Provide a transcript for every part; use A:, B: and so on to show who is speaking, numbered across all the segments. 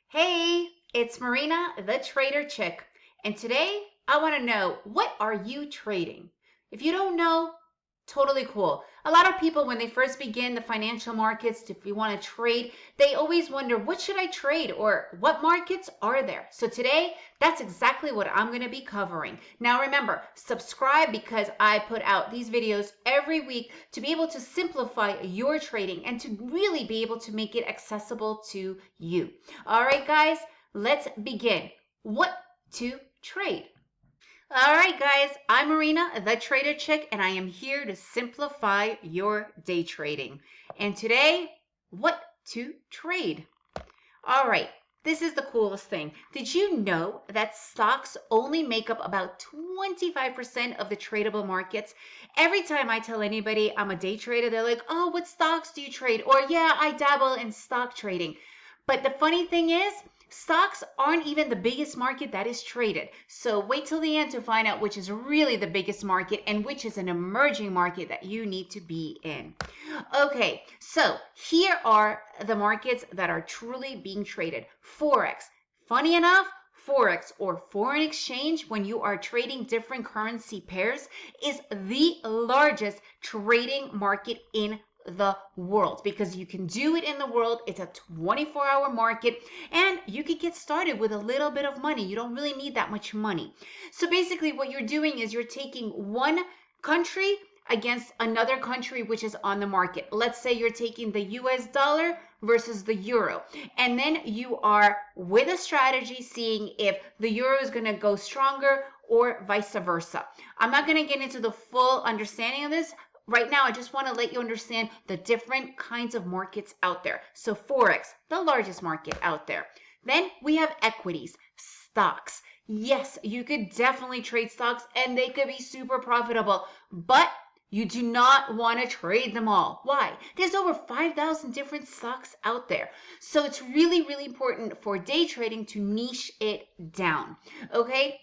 A: Hey, it's Marina, the Trader Chick, and today I want to know, what are you trading? If you don't know, totally cool. A lot of people, when they first begin the financial markets, if you want to trade, they always wonder, what should I trade or what markets are there? So today, that's exactly what I'm going to be covering. Now remember, subscribe because I put out these videos every week to be able to simplify your trading and to really be able to make it accessible to you. All right, guys, let's begin. What to trade? All right, guys, I'm Marina, the Trader Chick, and I am here to simplify your day trading. And today, what to trade? All right, this is the coolest thing. Did you know that stocks only make up about 25% of the tradable markets? Every time I tell anybody I'm a day trader, they're like, oh, what stocks do you trade? Or, yeah, I dabble in stock trading. But the funny thing is, stocks aren't even the biggest market that is traded. So wait till the end to find out which is really the biggest market and which is an emerging market that you need to be in. Okay, so here are the markets that are truly being traded. Forex. Funny enough, Forex, or foreign exchange, when you are trading different currency pairs, is the largest trading market in the world, because you can do it in the world. It's a 24-hour market, and you can get started with a little bit of money. You don't really need that much money. So basically what you're doing is you're taking one country against another country which is on the market. Let's say you're taking the US dollar versus the euro, and then you are with a strategy seeing if the euro is going to go stronger or vice versa. I'm not going to get into the full understanding of this. Right now, I just want to let you understand the different kinds of markets out there. So Forex, the largest market out there. Then we have equities, stocks. Yes, you could definitely trade stocks and they could be super profitable, but you do not want to trade them all. Why? There's over 5,000 different stocks out there. So it's really, really important for day trading to niche it down. Okay?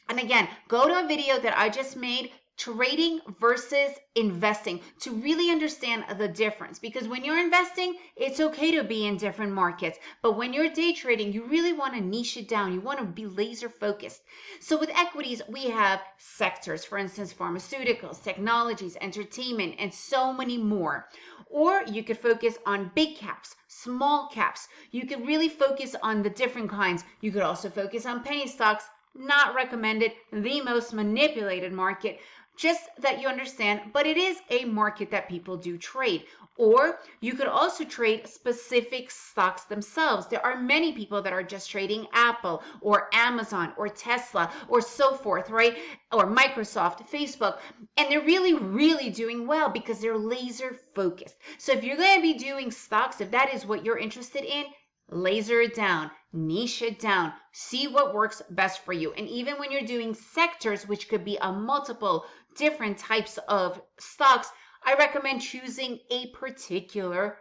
A: And again, go to a video that I just made, trading versus investing, to really understand the difference. Because when you're investing, it's okay to be in different markets. But when you're day trading, you really want to niche it down. You want to be laser focused. So with equities, we have sectors, for instance, pharmaceuticals, technologies, entertainment, and so many more. Or you could focus on big caps, small caps. You could really focus on the different kinds. You could also focus on penny stocks. Not recommended, the most manipulated market, just that you understand, but it is a market that people do trade. Or you could also trade specific stocks themselves. There are many people that are just trading Apple or Amazon or Tesla or so forth, right? Or Microsoft, Facebook, and they're really, really doing well because they're laser focused. So if you're going to be doing stocks, if that is what you're interested in, laser it down, niche it down, see what works best for you. And even when you're doing sectors, which could be a multiple different types of stocks, I recommend choosing a particular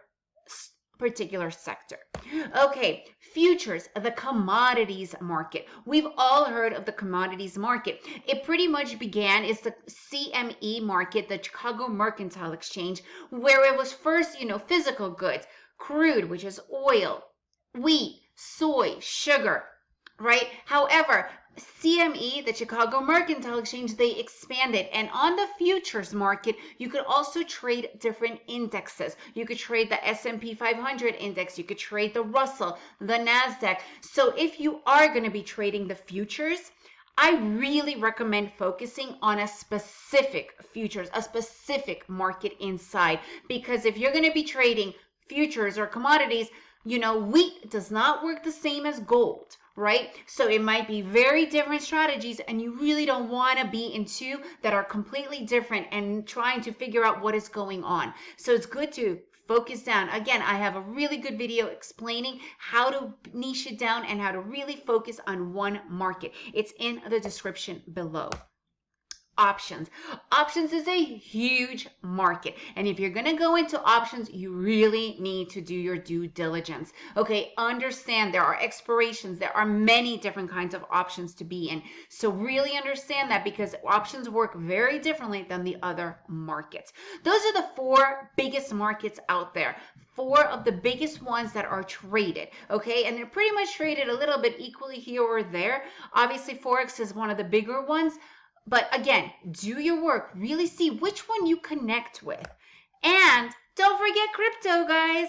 A: sector. Okay, futures, the commodities market. We've all heard of the commodities market. It pretty much began as the CME market, the Chicago Mercantile Exchange, where it was first, physical goods, crude, which is oil, wheat, soy, sugar, right? However, CME, the Chicago Mercantile Exchange, they expanded. And on the futures market, you could also trade different indexes. You could trade the S&P 500 index. You could trade the Russell, the NASDAQ. So if you are going to be trading the futures, I really recommend focusing on a specific futures, a specific market inside. Because if you're going to be trading futures or commodities, wheat does not work the same as gold, right? So it might be very different strategies, and you really don't want to be in two that are completely different and trying to figure out what is going on. So it's good to focus down. Again, I have a really good video explaining how to niche it down and how to really focus on one market. It's in the description below. options. Options is a huge market. And if you're going to go into options, you really need to do your due diligence. Okay, understand there are expirations. There are many different kinds of options to be in. So really understand that because options work very differently than the other markets. Those are the four biggest markets out there. Four of the biggest ones that are traded, okay? And they're pretty much traded a little bit equally here or there. Obviously, Forex is one of the bigger ones. But again, do your work. Really see which one you connect with. And don't forget crypto, guys.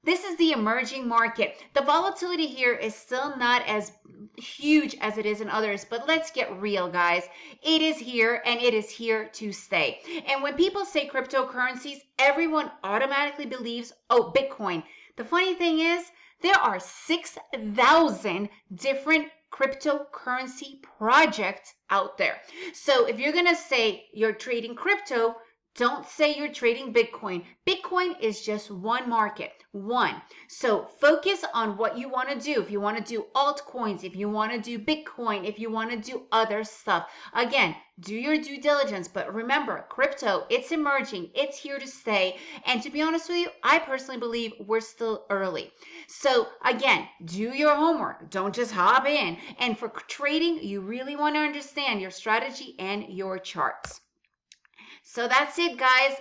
A: This is the emerging market. The volatility here is still not as huge as it is in others, but let's get real, guys. It is here and it is here to stay. And when people say cryptocurrencies, everyone automatically believes, oh, Bitcoin. The funny thing is, there are 6,000 different cryptocurrency projects out there. So if you're going to say you're trading crypto, don't say you're trading Bitcoin. Bitcoin is just one market, one. So focus on what you want to do. If you want to do altcoins, if you want to do Bitcoin, if you want to do other stuff. Again, do your due diligence. But remember, crypto, it's emerging. It's here to stay. And to be honest with you, I personally believe we're still early. So again, do your homework. Don't just hop in. And for trading, you really want to understand your strategy and your charts. So that's it, guys.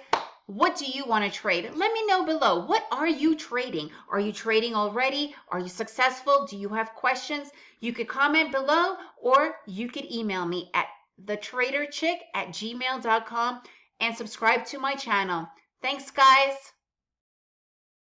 A: What do you want to trade? Let me know below. What are you trading? Are you trading already? Are you successful? Do you have questions? You could comment below or you could email me at thetraderchick@gmail.com and subscribe to my channel. Thanks, guys.